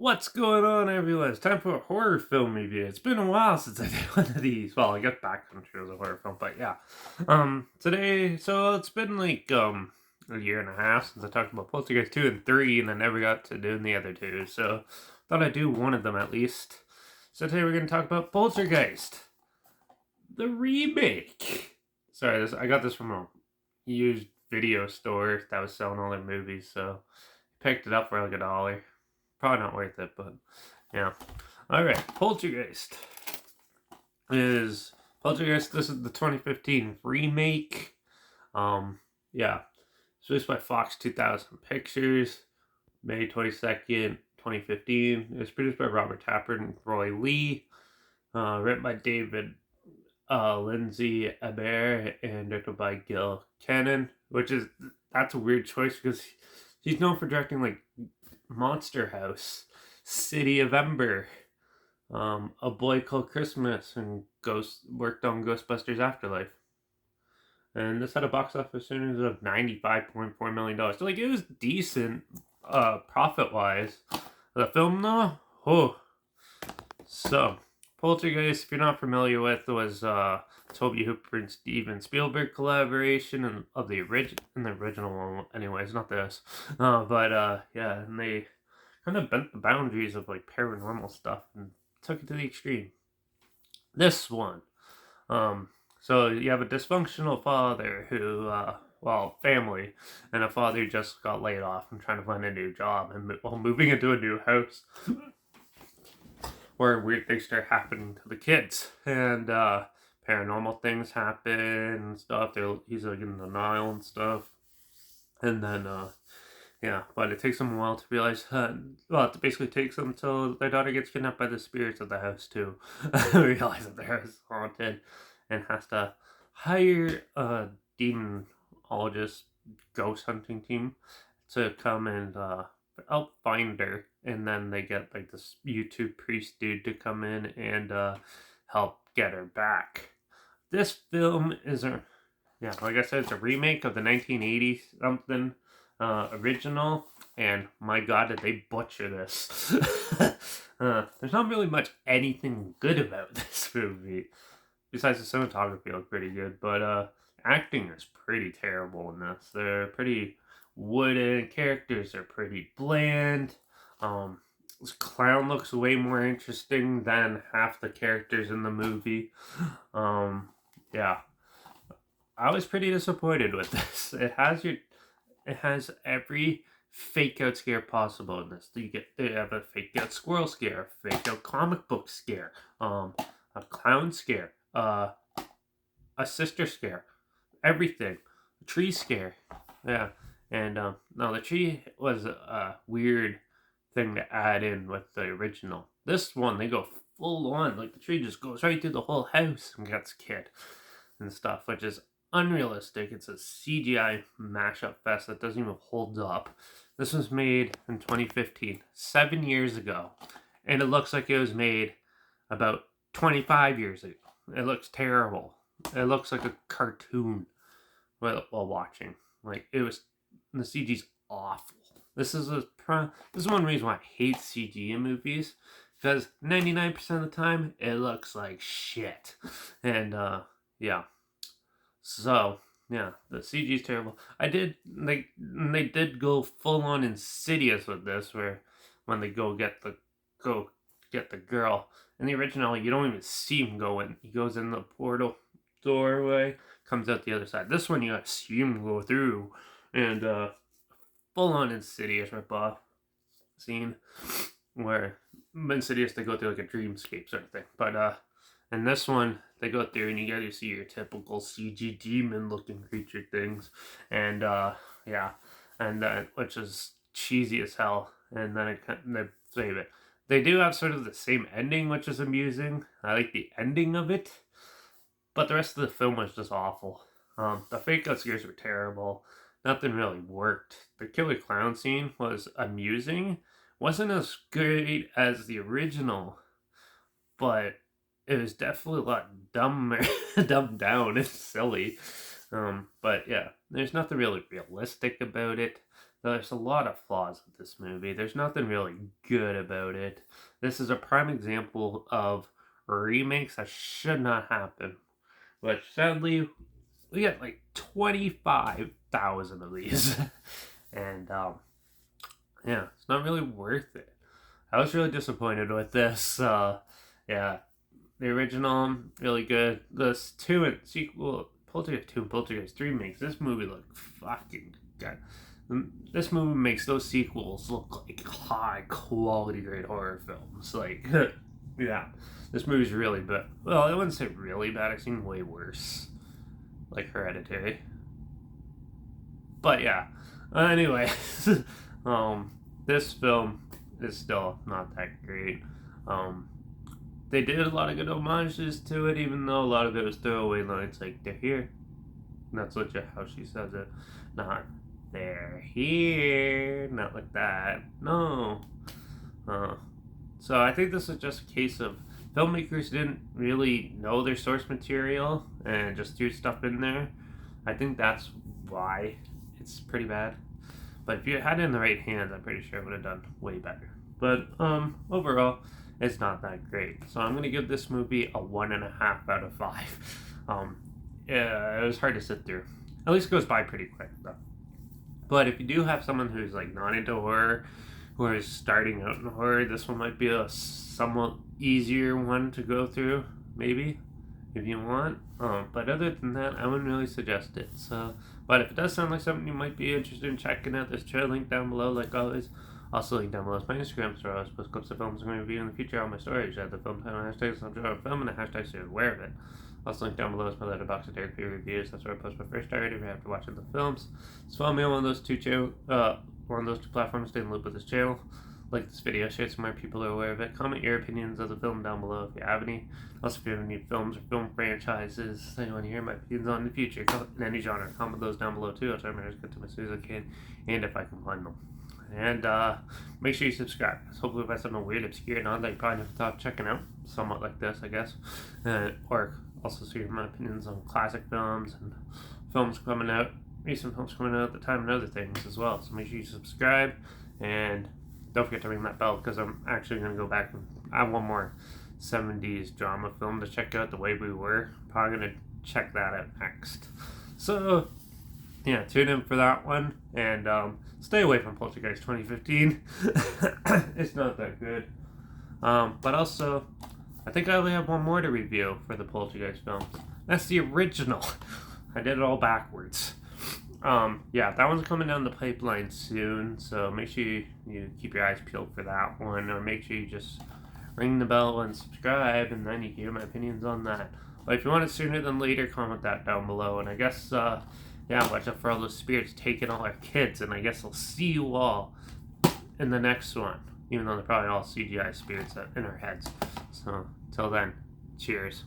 What's going on, everyone? It's time for a horror film review. It's been a while since I did one of these. Well, I got back from sure it was a horror film, but yeah. Today, so it's been like a year and a half since I talked about Poltergeist 2 and 3, and I never got to doing the other two. So thought I'd do one of them at least. So today we're gonna talk about Poltergeist, the remake. Sorry, I got this from a used video store that was selling all their movies, so I picked it up for like $1. Probably not worth it, but yeah. Alright, Poltergeist. This is the 2015 remake. Yeah. It's released by Fox 2000 Pictures, May 22nd, 2015. It was produced by Robert Tappert and Roy Lee. Written by David Lindsay Aber and directed by Gil Cannon, that's a weird choice because he's known for directing like Monster House, City of Ember, A Boy Called Christmas, and worked on Ghostbusters Afterlife. And this had a box office earnings of $95.4 million. So like it was decent profit wise. The film though, So Poltergeist, if you're not familiar with, was Toby Hooper and Steven Spielberg collaboration and of the original one, anyways, not this. Yeah, and they kind of bent the boundaries of like paranormal stuff and took it to the extreme. This one, so you have a dysfunctional father who, family, and a father who just got laid off and trying to find a new job, and while moving into a new house, where weird things start happening to the kids, and paranormal things happen and stuff. He's like in denial and stuff, and then yeah, but it takes them a while to realize. It basically takes them until their daughter gets kidnapped by the spirits of the house too. Realize that the house is haunted, and has to hire a demonologist ghost hunting team to come and help find her. And then they get like this YouTube priest dude to come in and help get her back. This film is like I said, it's a remake of the 1980 something original, and my god, did they butcher this. There's not really much anything good about this movie, besides the cinematography looked pretty good, but acting is pretty terrible in this. They're pretty wooden, characters are pretty bland. This clown looks way more interesting than half the characters in the movie. Yeah. I was pretty disappointed with this. It has every fake out scare possible in this. They have a fake out squirrel scare, a fake out comic book scare, a clown scare, a sister scare, everything, a tree scare, yeah. And no, the tree was a weird thing to add in with the original. This one, they go full on, like the tree just goes right through the whole house and gets kid and stuff, which is unrealistic. It's a CGI mashup fest that doesn't even hold up. This was made in 2015, 7 years ago, and it looks like it was made about 25 years ago. It looks terrible. It looks like a cartoon while watching. Like the CG's awful. This is one reason why I hate CG in movies, because 99% of the time it looks like shit. And yeah. So, yeah, the CG is terrible. They did go full on Insidious with this, where when they go get the girl. In the original, you don't even see him go in. He goes in the portal doorway, comes out the other side. This one, you gotta see him go through, and full on Insidious ripoff scene, where Insidious, they go through like a dreamscape sort of thing. But in this one, they go through and you get to see your typical CG demon looking creature things. And yeah, and which is cheesy as hell. And then they save it. They do have sort of the same ending, which is amusing. I like the ending of it, but the rest of the film was just awful. The fake out scares were terrible. Nothing really worked. The killer clown scene was amusing. Wasn't as great as the original, but it was definitely a lot dumber, dumbed down and silly. But yeah, there's nothing really realistic about it. there's a lot of flaws with this movie. There's nothing really good about it. This is a prime example of remakes that should not happen. But sadly, we got like 25,000 of these. And yeah, it's not really worth it. I was really disappointed with this. Yeah, the original, really good. This 2 and sequel, Poltergeist 2 and Poltergeist 3 makes this movie look fucking good. This movie makes those sequels look like high quality great horror films. Like, yeah, this movie's really bad. Well, I wouldn't say really bad. I've seen way worse, like Hereditary. But yeah, anyway, this film is still not that great. Um, they did a lot of good homages to it, even though a lot of it was throwaway lines like "they're here." And that's legit how she says it, not "they're here," not like that. No. So I think this is just a case of filmmakers didn't really know their source material and just threw stuff in there. I think that's why it's pretty bad. But if you had it in the right hands, I'm pretty sure it would have done way better. But overall, it's not that great. So I'm gonna give this movie a 1.5 out of 5. Yeah, it was hard to sit through. At least it goes by pretty quick though. But if you do have someone who's like not into horror, who is starting out in horror, this one might be a somewhat easier one to go through, maybe, if you want. But other than that, I wouldn't really suggest it. So, but if it does sound like something you might be interested in checking out, there's a link down below, like always. Also, link down below is my Instagram story. I always post clips of films I'm going to review in the future on my stories. I have the film title, hashtag subject of film, and the hashtag so you're aware of it. Also, link down below is my Letterbox of Derek reviews. That's where I post my first diary every after watching the films. Just follow me on one of those two platforms. Stay in the loop with this channel. Like this video, share it so more people are aware of it. Comment your opinions of the film down below if you have any. Also, if you have any films or film franchises that you want to hear my opinions on in the future, in any genre, comment those down below too. I'll try my best to get to my soon as I can, and if I can find them. And make sure you subscribe. Hopefully, if I something weird, obscure, and on that you probably never thought of checking out, somewhat like this, I guess. Or also see my opinions on classic films and films coming out, recent films coming out at the time, and other things as well. So make sure you subscribe, and don't forget to ring that bell, because I'm actually going to go back and I have one more 70s drama film to check out, The Way We Were. Probably going to check that out next. So yeah, tune in for that one, and stay away from Poltergeist 2015. It's not that good. But also, I think I only have one more to review for the Poltergeist films. That's the original. I did it all backwards. Yeah, that one's coming down the pipeline soon, so make sure you keep your eyes peeled for that one, or make sure you just ring the bell and subscribe, and then you can hear my opinions on that. But if you want it sooner than later, comment that down below, and I guess, yeah, watch out for all those spirits taking all our kids, and I guess I'll see you all in the next one, even though they're probably all CGI spirits in our heads. So, till then, cheers.